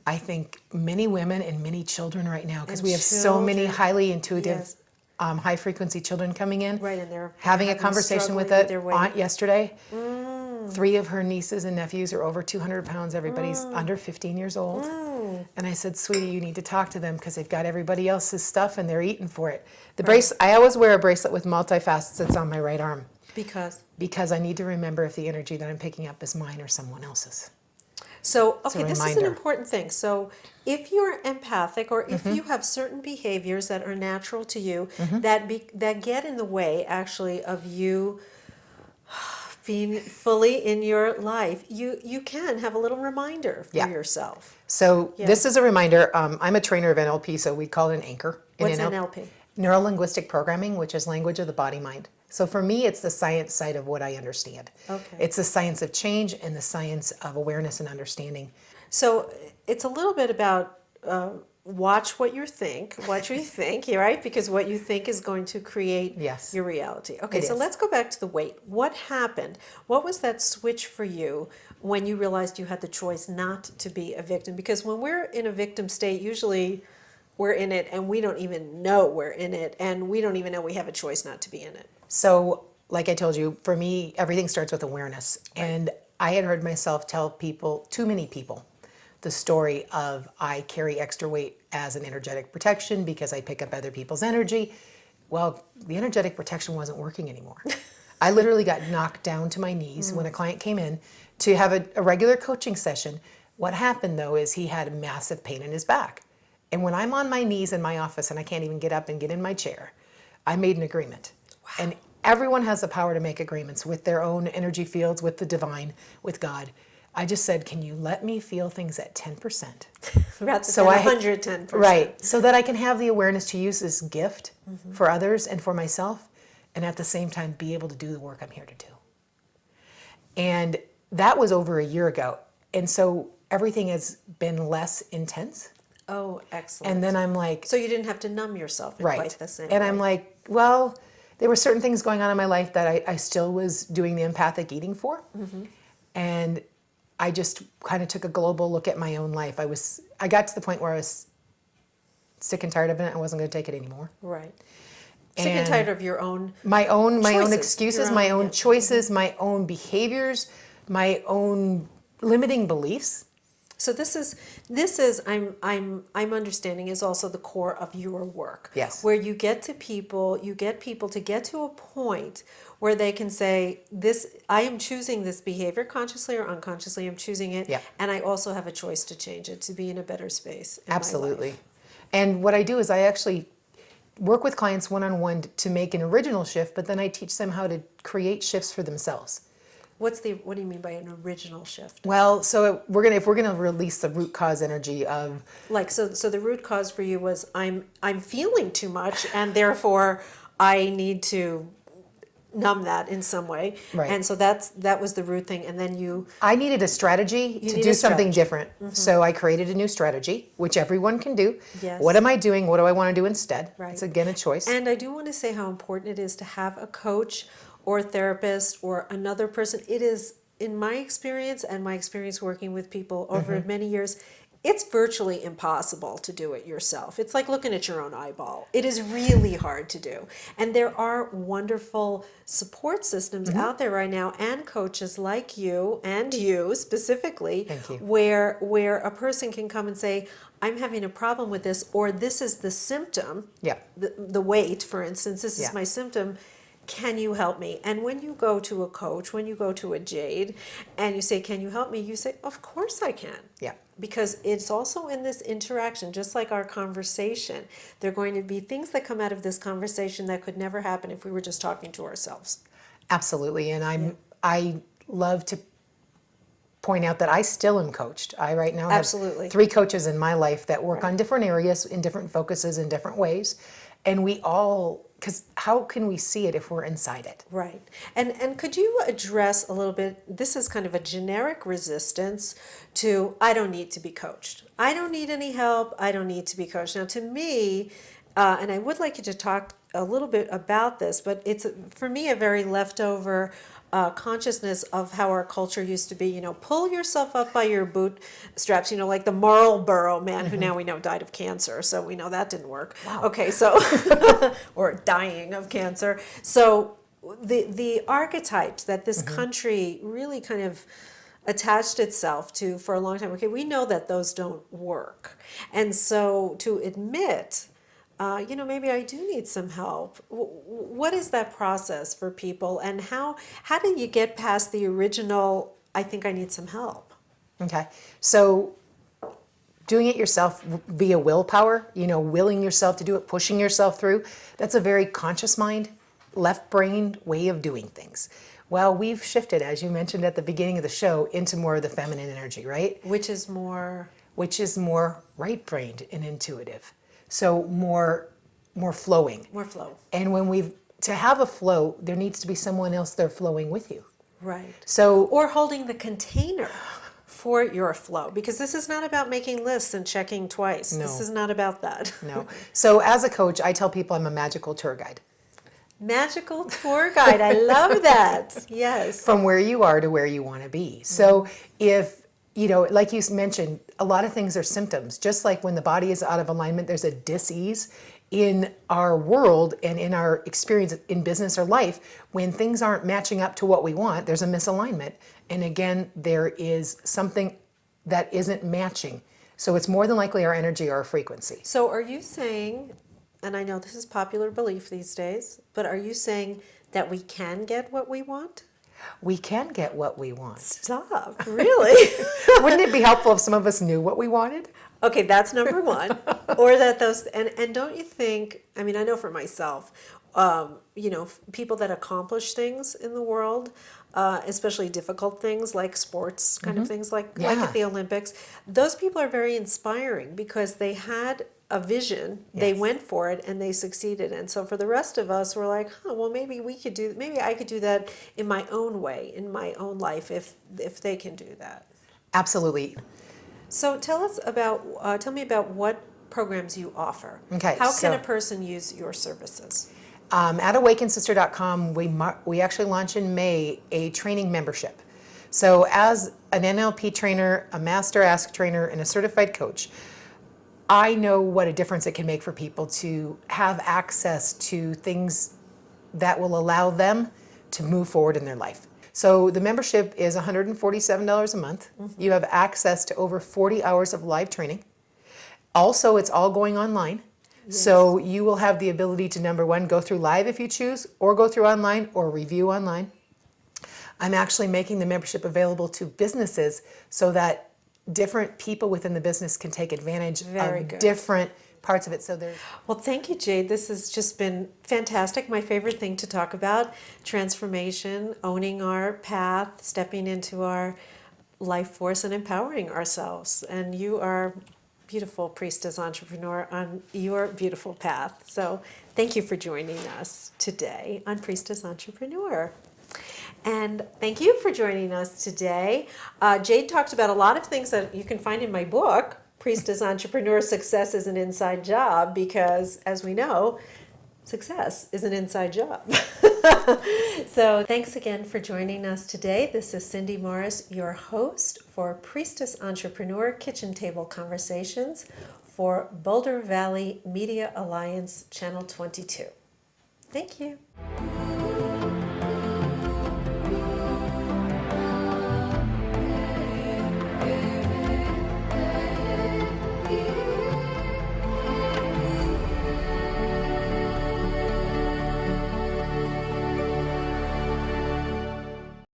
I think many women and many children right now, because And we have so many children, highly intuitive, yes. high frequency children coming in. Right, and they're having a having conversation with struggling with an their weight. aunt yesterday. 3 of her nieces and nephews are over 200 pounds. Everybody's under 15 years old. And I said, sweetie, you need to talk to them because they've got everybody else's stuff and they're eating for it. The bracelet, I always wear a bracelet with multifacets that's on my right arm because I need to remember if the energy that I'm picking up is mine or someone else's. So, It's a okay, this is an reminder. important thing. So, if you're empathic or if you have certain behaviors that are natural to you that get in the way actually of you being fully in your life, you can have a little reminder for Yeah. yourself. So Yes. this is a reminder. I'm a trainer of NLP, so we call it an anchor. In What's NLP? Neuro-Linguistic programming, which is language of the body-mind. So for me, it's the science side of what I understand. Okay. It's the science of change and the science of awareness and understanding. So it's a little bit about watch what you think, right? Because what you think is going to create Yes. your reality. Okay, It so is. let's go back to the weight. What happened? What was that switch for you when you realized you had the choice not to be a victim? Because when we're in a victim state, usually we're in it and we don't even know we're in it, and we don't even know we have a choice not to be in it. So like I told you, for me, everything starts with awareness. And I had heard myself tell people, too many people, the story of I carry extra weight as an energetic protection because I pick up other people's energy. Well, the energetic protection wasn't working anymore. I literally got knocked down to my knees when a client came in to have a regular coaching session. What happened though is he had massive pain in his back. And when I'm on my knees in my office and I can't even get up and get in my chair, I made an agreement. Wow. And everyone has the power to make agreements with their own energy fields, with the divine, with God. I just said, can you let me feel things at 10%? Rather So than I 110%. Right, so that I can have the awareness to use this gift for others and for myself, and at the same time be able to do the work I'm here to do. And that was over a year ago. And so everything has been less intense. Oh, excellent. And then I'm like, So you didn't have to numb yourself in quite the same and way. I'm like, well, there were certain things going on in my life that I still was doing the empathic eating for. And I just kind of took a global look at my own life. I got to the point where I was sick and tired of it. I wasn't going to take it anymore. Right. Sick and tired of your own my own choices, excuses, your my own- own choices, my own behaviors, my own limiting beliefs. So this is I'm understanding is also the core of your work. Yes. Where you get people to get to a point where they can say, this, I am choosing this behavior consciously or unconsciously, I'm choosing it, Yeah. and I also have a choice to change it, to be in a better space in Absolutely. my life. And what I do is I actually work with clients one-on-one to make an original shift, but then I teach them how to create shifts for themselves. What do you mean by an original shift? Well, so if we're gonna release the root cause energy of So the root cause for you was I'm feeling too much, and therefore I need to numb that in some way. Right. And so that was the root thing. And then I needed a strategy to need do a something strategy. different. So I created a new strategy, which everyone can do. Yes. What am I doing? What do I want to do instead? Right. It's again a choice. And I do want to say how important it is to have a coach or a therapist or another person. It is, in my experience and my experience working with people over many years, it's virtually impossible to do it yourself. It's like looking at your own eyeball. It is really hard to do. And there are wonderful support systems out there right now, and coaches like you and you specifically, Thank you. where a person can come and say, I'm having a problem with this, or this is the symptom, Yeah. the weight, for instance, this Yeah. is my symptom. Can you help me? And when you go to a coach, when you go to a Jade, and you say, can you help me? You say, of course I can. Yeah. Because it's also in this interaction, just like our conversation, there are going to be things that come out of this conversation that could never happen if we were just talking to ourselves. Absolutely. And I love to point out that I still am coached. I right now have Absolutely. 3 coaches in my life that work on different areas, in different focuses, in different ways. And we all, because how can we see it if we're inside it? Right. And could you address a little bit, this is kind of a generic resistance to, I don't need to be coached. I don't need any help. I don't need to be coached. Now, to me, and I would like you to talk a little bit about this, but it's, for me, a very leftover consciousness of how our culture used to be, pull yourself up by your bootstraps, like the Marlboro man who now we know died of cancer. So we know that didn't work. Wow. Okay, so, or dying of cancer. So the archetypes that this country really kind of attached itself to for a long time, okay, we know that those don't work. And so to admit, maybe I do need some help. What is that process for people, and how do you get past the original, I think I need some help? Okay. So doing it yourself via willpower, willing yourself to do it, pushing yourself through, that's a very conscious mind, left-brained way of doing things. Well, we've shifted, as you mentioned at the beginning of the show, into more of the feminine energy, right? Which is more right-brained and intuitive. So more flowing. More flow. And to have a flow, there needs to be someone else there flowing with you. Right. So, or holding the container for your flow, because this is not about making lists and checking twice. No. This is not about that. No. So as a coach, I tell people I'm a magical tour guide. Magical tour guide. I love that. Yes. From where you are to where you want to be. So if, like you mentioned, a lot of things are symptoms. Just like when the body is out of alignment, there's a dis-ease in our world and in our experience in business or life. When things aren't matching up to what we want, there's a misalignment. And again, there is something that isn't matching. So it's more than likely our energy or our frequency. So are you saying, and I know this is popular belief these days, but are you saying that we can get what we want? We can get what we want. Stop, really? Wouldn't it be helpful if some of us knew what we wanted? Okay, that's number one. Or that those, and don't you think, I mean, I know for myself, people that accomplish things in the world, especially difficult things like sports kind of things, like at the Olympics, those people are very inspiring because they had a vision, they went for it, and they succeeded. And so for the rest of us, we're like, well, maybe I could do that in my own way, in my own life, if they can do that. Absolutely. So tell me about what programs you offer. Okay. How can a person use your services? At awakensister.com, we actually launch in May a training membership. So as an NLP trainer, a master ask trainer, and a certified coach, I know what a difference it can make for people to have access to things that will allow them to move forward in their life. So the membership is $147 a month. You have access to over 40 hours of live training. Also, it's all going online. Yes. So you will have the ability to, number one, go through live if you choose, or go through online, or review online. I'm actually making the membership available to businesses so that different people within the business can take advantage of different parts of it. So there's... Well, thank you, Jade. This has just been fantastic. My favorite thing to talk about, transformation, owning our path, stepping into our life force, and empowering ourselves. And you are beautiful priestess entrepreneur on your beautiful path. So thank you for joining us today on Priestess Entrepreneur. And thank you for joining us today. Jade talked about a lot of things that you can find in my book, Priestess Entrepreneur, Success is an Inside Job, because as we know, success is an inside job. So thanks again for joining us today. This is Cindy Morris, your host for Priestess Entrepreneur Kitchen Table Conversations for Boulder Valley Media Alliance Channel 22. Thank you.